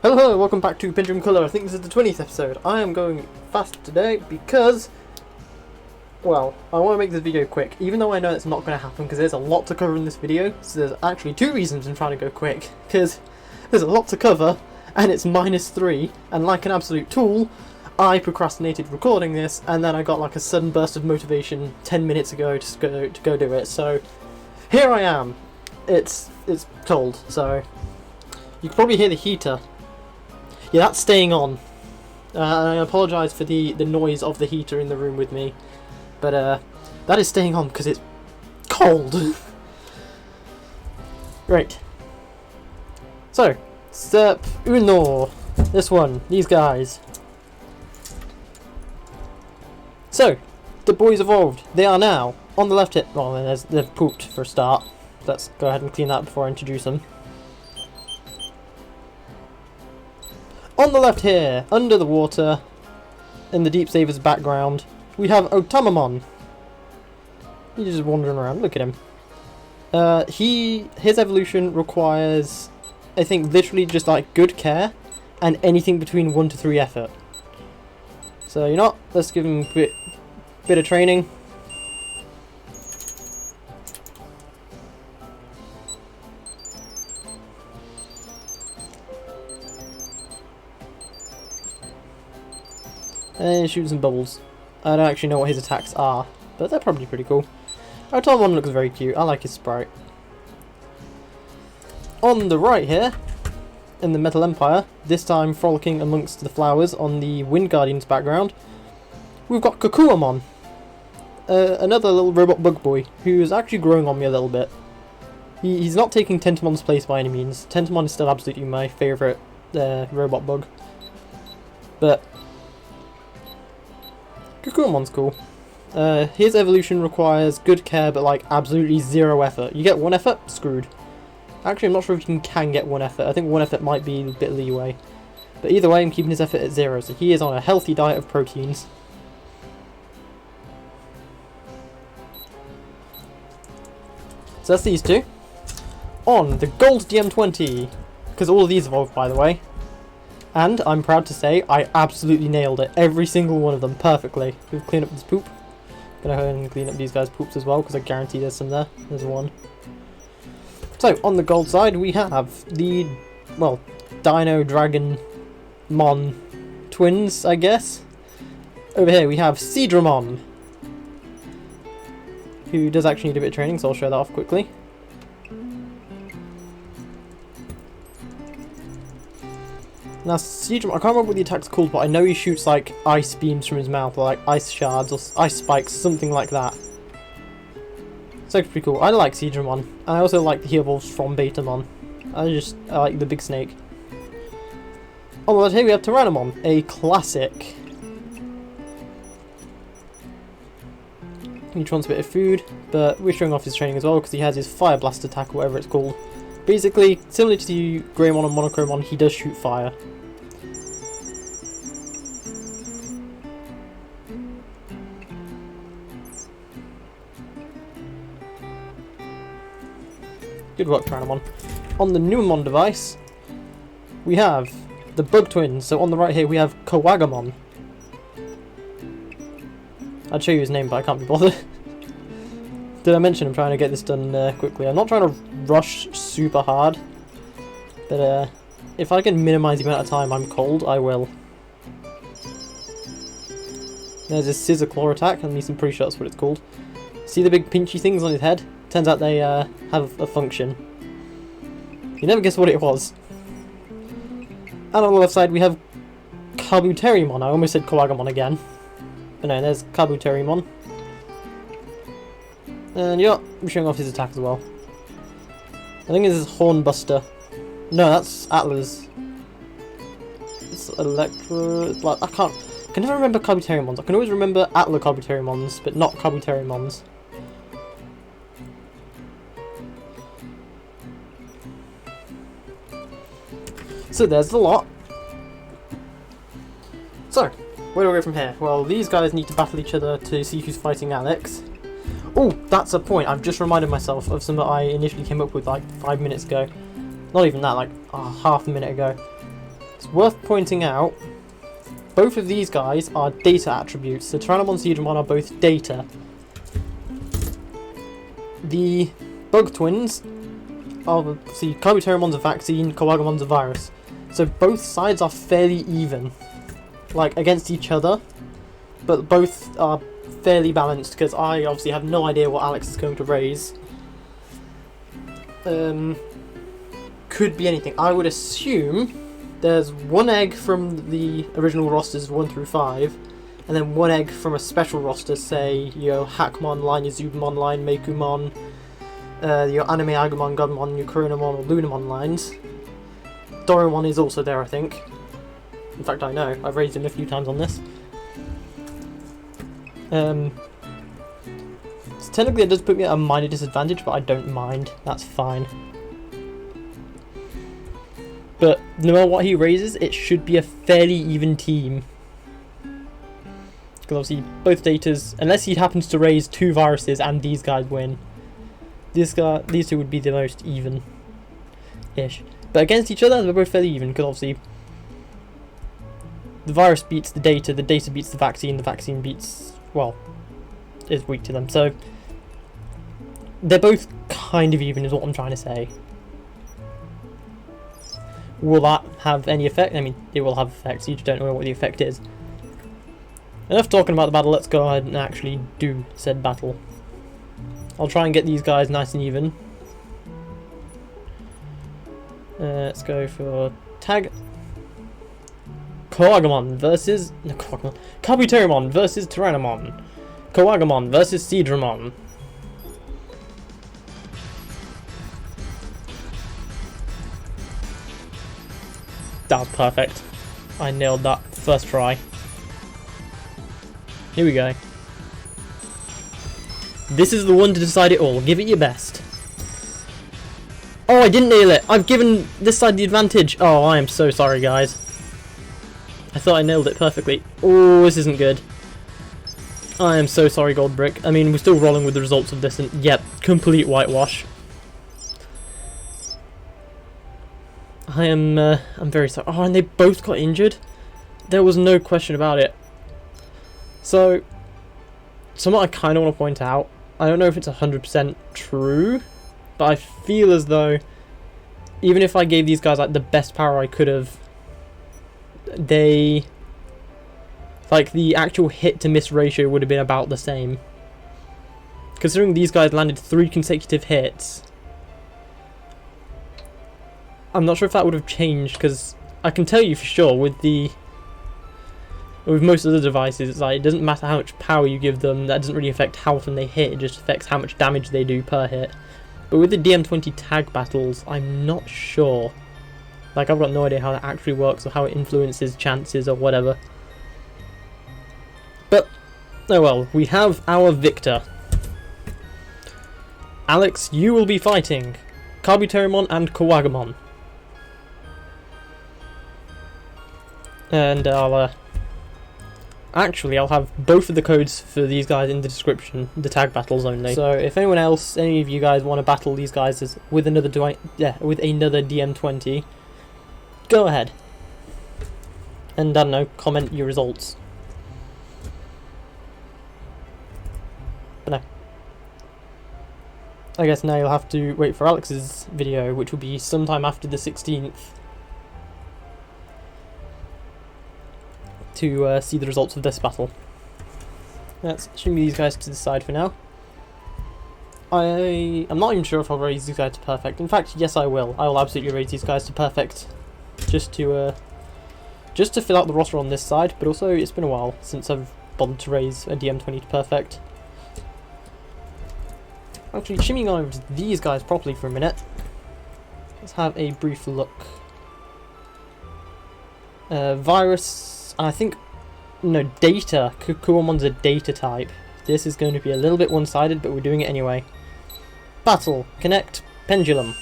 Hello, welcome back to Pendulum Colour. I think this is the 20th episode. I am going fast today because, well, I want to make this video quick, even though I know it's not going to happen because there's a lot to cover in this video. So there's actually two reasons I'm trying to go quick, because there's a lot to cover and it's -3, and like an absolute tool, I procrastinated recording this and then I got like a sudden burst of motivation 10 minutes ago to go do it. So here I am. It's cold, so you can probably hear the heater. Yeah, that's staying on. I apologise for the noise of the heater in the room with me, but that is staying on because it's cold. Right. So, step uno. This one, these guys. So, the boys evolved. They are now on the left hip. Well, they've pooped for a start. Let's go ahead and clean that before I introduce them. On the left here, under the water, in the Deep Saver's background, we have Otamamon. He's just wandering around, look at him. His evolution requires, I think, literally just like good care, and anything between 1 to 3 effort. So, you know what, let's give him a bit of training. And then shoot some bubbles. I don't actually know what his attacks are, but they're probably pretty cool. Our top one looks very cute. I like his sprite. On the right here, in the Metal Empire, this time frolicking amongst the flowers on the Wind Guardian's background, we've got Kakuamon. Another little robot bug boy, who is actually growing on me a little bit. He's not taking Tentamon's place by any means. Tentamon is still absolutely my favourite robot bug. But Kakuamon's cool. His evolution requires good care, but like absolutely 0 effort. You get 1 effort, screwed. Actually, I'm not sure if you can get 1 effort. I think 1 effort might be a bit leeway. But either way, I'm keeping his effort at 0, so he is on a healthy diet of proteins. So that's these two. On the Gold DM20, because all of these evolved, by the way. And I'm proud to say I absolutely nailed it. Every single one of them perfectly. We've cleaned up this poop. Gonna go ahead and clean up these guys' poops as well, because I guarantee there's some there. There's one. So, on the gold side, we have the, well, Dino Dragon Mon twins, I guess. Over here we have Seadramon, who does actually need a bit of training, so I'll show that off quickly. Now, Seadramon, I can't remember what the attack's called, but I know he shoots like ice beams from his mouth, or like ice shards, or ice spikes, something like that. So it's pretty cool. I like Seadramon, and I also like that he evolves from Betamon. I like the big snake. On the left here we have Tyrannomon, a classic. He wants a bit of food, but we're showing off his training as well, because he has his Fire Blast attack, or whatever it's called. Basically, similar to Greymon and Monochromon, he does shoot fire. Good work, Tyrannomon. On the Numemon device, we have the Bug Twins. So on the right here, we have Kawagamon. I'd show you his name, but I can't be bothered. Did I mention I'm trying to get this done quickly? I'm not trying to rush super hard, but if I can minimise the amount of time I'm cold, I will. There's this Scissor Claw attack, at least I'm pretty sure that's what it's called. See the big pinchy things on his head? Turns out they have a function. You never guess what it was. And on the left side we have Kabuterimon. I almost said Kawagamon again. But no, there's Kabuterimon. And yeah, I'm showing off his attack as well. I think this is Hornbuster. No, that's Atlas. It's Electro... Like, I can never remember Kabuterimons. I can always remember Atlas Kabuterimons, but not Kabuterimons. So there's the lot. So, where do we go from here? Well, these guys need to battle each other to see who's fighting Alex. Oh, that's a point. I've just reminded myself of something I initially came up with like 5 minutes ago. Not even that, like half a minute ago. It's worth pointing out, both of these guys are data attributes. So Tyrannomon and Digimon are both data. The Bug Twins are, see, Kabuterumon's a vaccine, Kawagamon's a virus. So both sides are fairly even, like against each other, but both are fairly balanced because I obviously have no idea what Alex is going to raise. Could be anything. I would assume there's one egg from the original rosters 1 through 5, and then one egg from a special roster, say, your Hackmon line, your Zubamon line, Meikumon, your Anime Agumon, Godmon, your Kuronamon or Lunamon lines. Doremon is also there, I think. In fact, I know. I've raised him a few times on this. So technically it does put me at a minor disadvantage, but I don't mind. That's fine. But no matter what he raises, it should be a fairly even team. Because obviously both datas, unless he happens to raise 2 viruses and these guys win, these two would be the most even-ish. But against each other, they're both fairly even, because obviously the virus beats the data beats the vaccine beats, well, is weak to them. So they're both kind of even is what I'm trying to say. Will that have any effect? I mean, it will have effects, you just don't know what the effect is. Enough talking about the battle, let's go ahead and actually do said battle. I'll try and get these guys nice and even. Let's go for tag. Kabuterumon versus... no, Kabuterumon versus Tyrannomon. Kabuterumon versus Seadramon. That was perfect. I nailed that first try. Here we go. This is the one to decide it all. Give it your best. Oh, I didn't nail it. I've given this side the advantage. Oh, I am so sorry, guys. I thought I nailed it perfectly. Oh, this isn't good. I am so sorry, Gold Brick. I mean, we're still rolling with the results of this, and yep, complete whitewash. I'm very sorry. Oh, and they both got injured? There was no question about it. So, something I kind of want to point out, I don't know if it's 100% true, but I feel as though, even if I gave these guys like the best power I could have, they, like the actual hit to miss ratio would have been about the same. Considering these guys landed 3 consecutive hits, I'm not sure if that would have changed, because I can tell you for sure with most of the devices, it's like it doesn't matter how much power you give them, that doesn't really affect how often they hit, it just affects how much damage they do per hit. But with the DM20 tag battles, I'm not sure. Like, I've got no idea how that actually works or how it influences chances or whatever. But, oh well, we have our victor. Alex, you will be fighting Kabuterumon and Kawagamon. And I'll have both of the codes for these guys in the description, the tag battles only. So if anyone else, any of you guys want to battle these guys with another DM20, go ahead. And I don't know, comment your results. But no. I guess now you'll have to wait for Alex's video, which will be sometime after the 16th. To see the results of this battle. Let's shimmy these guys to the side for now. I'm not even sure if I'll raise these guys to perfect. In fact, yes I will. I will absolutely raise these guys to perfect. Just to fill out the roster on this side, but also it's been a while since I've bothered to raise a DM20 to perfect. Actually, shimmying on over to these guys properly for a minute. Let's have a brief look. Virus... I think, no, data. Kuwamon's a data type. This is going to be a little bit one-sided, but we're doing it anyway. Battle. Connect. Pendulum.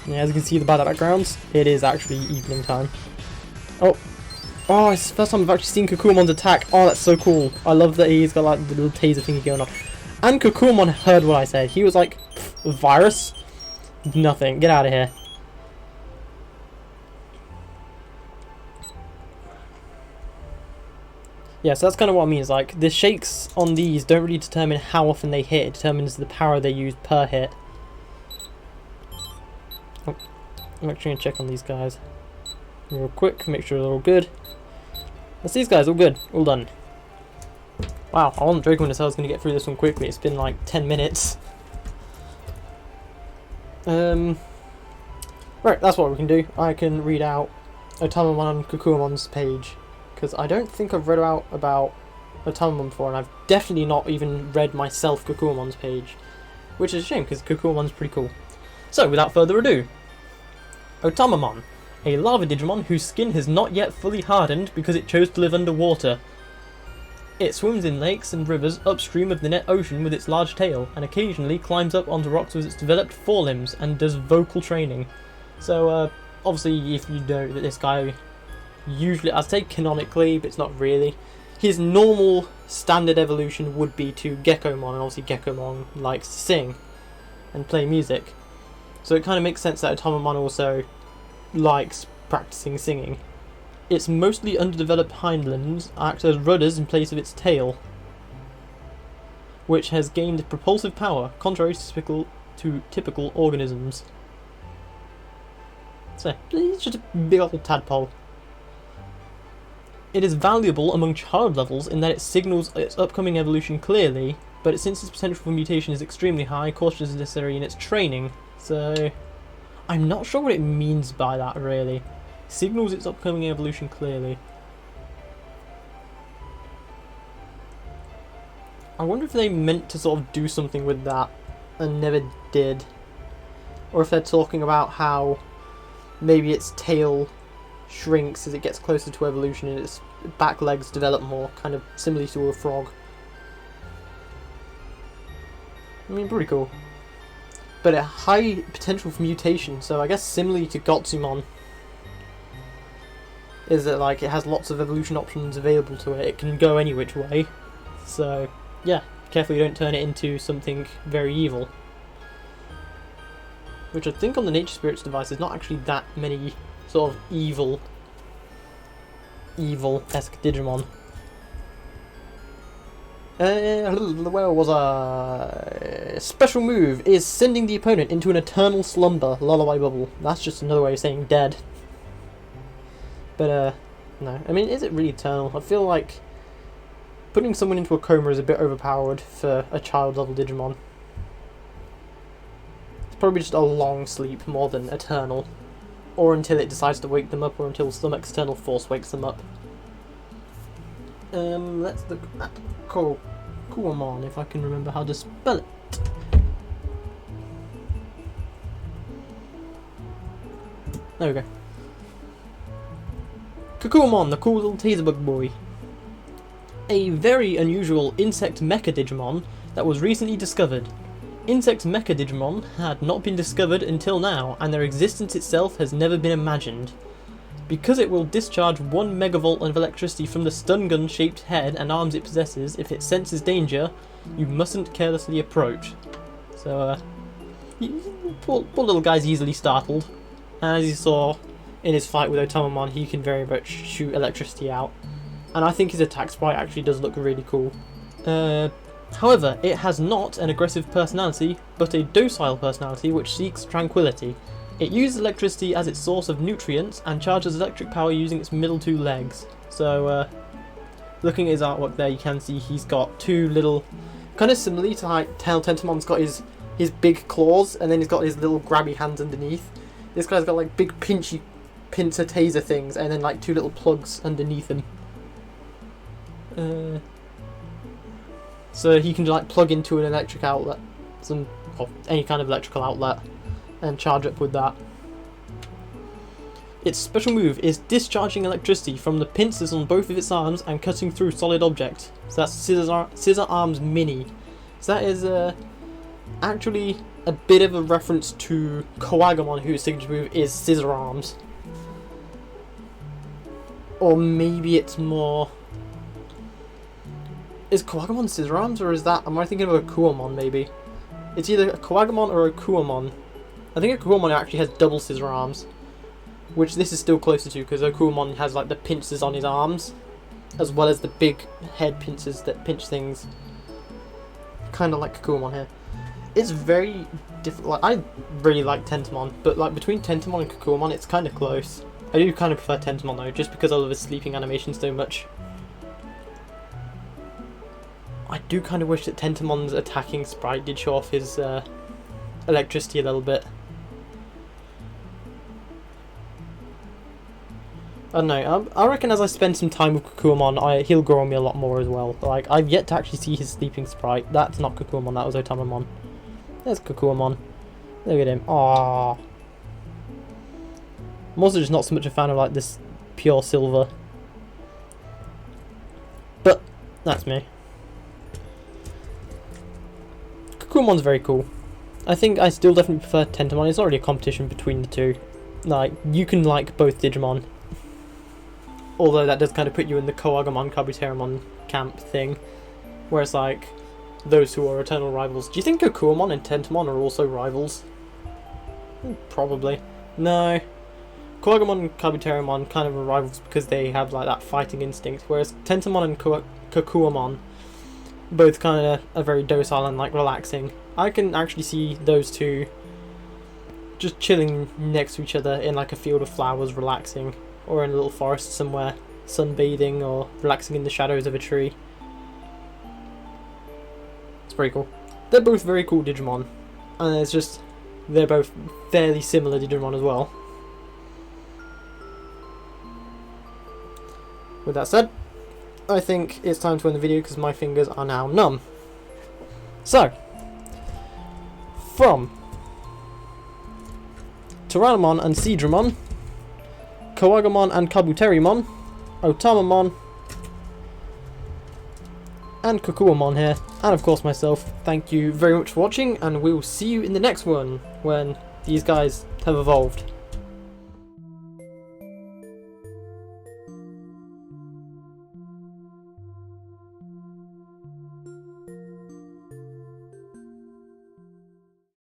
Yeah, as you can see by the backgrounds, it is actually evening time. Oh, Oh, it's the first time I've actually seen Kakumon's attack. Oh, that's so cool. I love that he's got like the little taser thingy going on. And Kakumon heard what I said. He was like, virus? Nothing. Get out of here. Yeah, so that's kind of what I mean. Is like, the shakes on these don't really determine how often they hit. It determines the power they use per hit. Oh, I'm actually going to check on these guys real quick, make sure they're all good. That's these guys, all good, all done. Wow, I wasn't joking when I said I was going to get through this one quickly. It's been like 10 minutes. Right, that's what we can do. I can read out Otamamon on Kakumon's page, because I don't think I've read out about Otamamon before, and I've definitely not even read myself Kakumon's page, which is a shame, because Kakumon's pretty cool. So, without further ado, Otamamon, a lava Digimon whose skin has not yet fully hardened because it chose to live underwater. It swims in lakes and rivers upstream of the net ocean with its large tail, and occasionally climbs up onto rocks with its developed forelimbs and does vocal training. So, obviously, if you know that this guy, usually, I'd say canonically, but it's not really, his normal standard evolution would be to Geckomon, and obviously Geckomon likes to sing and play music. So it kind of makes sense that Otamamon also likes practicing singing. Its mostly underdeveloped hind limbs act as rudders in place of its tail, which has gained propulsive power, contrary to typical organisms. So, it's just a big old tadpole. It is valuable among child levels in that it signals its upcoming evolution clearly, but since its potential for mutation is extremely high, caution is necessary in its training. So, I'm not sure what it means by that, really. Signals its upcoming evolution clearly. I wonder if they meant to sort of do something with that and never did. Or if they're talking about how maybe its tail shrinks as it gets closer to evolution and its back legs develop more, kind of similarly to a frog. I mean, pretty cool. But a high potential for mutation, so I guess similarly to Gotsumon, is that like it has lots of evolution options available to it. It can go any which way. So yeah, careful you don't turn it into something very evil. Which I think on the Nature Spirits device there's not actually that many sort of evil-esque Digimon. Where was I? Special move is sending the opponent into an eternal slumber, lullaby bubble. That's just another way of saying dead. But, no. I mean, is it really eternal? I feel like putting someone into a coma is a bit overpowered for a child-level Digimon. It's probably just a long sleep more than eternal. Or until it decides to wake them up, or until some external force wakes them up. Let's look at Kakuomon, if I can remember how to spell it. There we go. Kakuomon, the cool little taser bug boy. A very unusual insect mecha Digimon that was recently discovered. Insect mecha Digimon had not been discovered until now, and their existence itself has never been imagined. Because it will discharge 1 megavolt of electricity from the stun gun shaped head and arms it possesses, if it senses danger, you mustn't carelessly approach. So, poor little guy's easily startled. And as you saw in his fight with Otamamon, he can very much shoot electricity out. And I think his attack sprite actually does look really cool. However, it has not an aggressive personality, but a docile personality which seeks tranquility. It uses electricity as its source of nutrients and charges electric power using its middle 2 legs. So, looking at his artwork there, you can see he's got 2 little, kind of similarly to like Tail Tentamon's got his big claws, and then he's got his little grabby hands underneath. This guy's got like big pincer taser things, and then like 2 little plugs underneath him. So he can like plug into an electric outlet, or any kind of electrical outlet, and charge up with that. Its special move is discharging electricity from the pincers on both of its arms and cutting through solid objects. So that's Scissor Arms Mini. So that is actually a bit of a reference to Koagumon, whose signature move is Scissor Arms. Or maybe it's more... Is Kowagamon Scissor Arms, or is that... Am I thinking of a Kuwamon, maybe? It's either a Kowagamon or a Kuwamon. I think a Kuwamon actually has double Scissor Arms, which this is still closer to, because a Kuwamon has like the pincers on his arms, as well as the big head pincers that pinch things. Kind of like Kuwamon here. It's very different. Like, I really like Tentomon, but like between Tentomon and Kuwamon, it's kind of close. I do kind of prefer Tentomon though, just because I love his sleeping animation so much. I do kind of wish that Tentomon's attacking sprite did show off his electricity a little bit. I don't know, I reckon as I spend some time with Kukuamon, he'll grow on me a lot more as well. Like, I've yet to actually see his sleeping sprite. That's not Kukuamon, that was Otamamon. There's Kukuamon. Look at him. Aww. I'm also just not so much a fan of like this pure silver. But, that's me. Kukuamon's very cool. I think I still definitely prefer Tentomon. It's not really a competition between the two. Like, you can like both Digimon. Although that does kind of put you in the Kowagamon, Kabuteramon camp thing. Whereas, like, those who are eternal rivals. Do you think Kukuamon and Tentomon are also rivals? Probably. No. Kowagamon and Kabuteramon kind of are rivals because they have, like, that fighting instinct. Whereas Tentomon and Kukuamon both kind of are very docile and, like, relaxing. I can actually see those two just chilling next to each other in, like, a field of flowers, relaxing. Or in a little forest somewhere, sunbathing or relaxing in the shadows of a tree. It's very cool. They're both very cool Digimon, and it's just, they're both fairly similar Digimon as well. With that said, I think it's time to end the video because my fingers are now numb. So, from Tyrannomon and Seadramon, Kowagamon and Kabuterimon, Otamamon, and Kukuamon here, and of course myself. Thank you very much for watching, and we will see you in the next one, when these guys have evolved.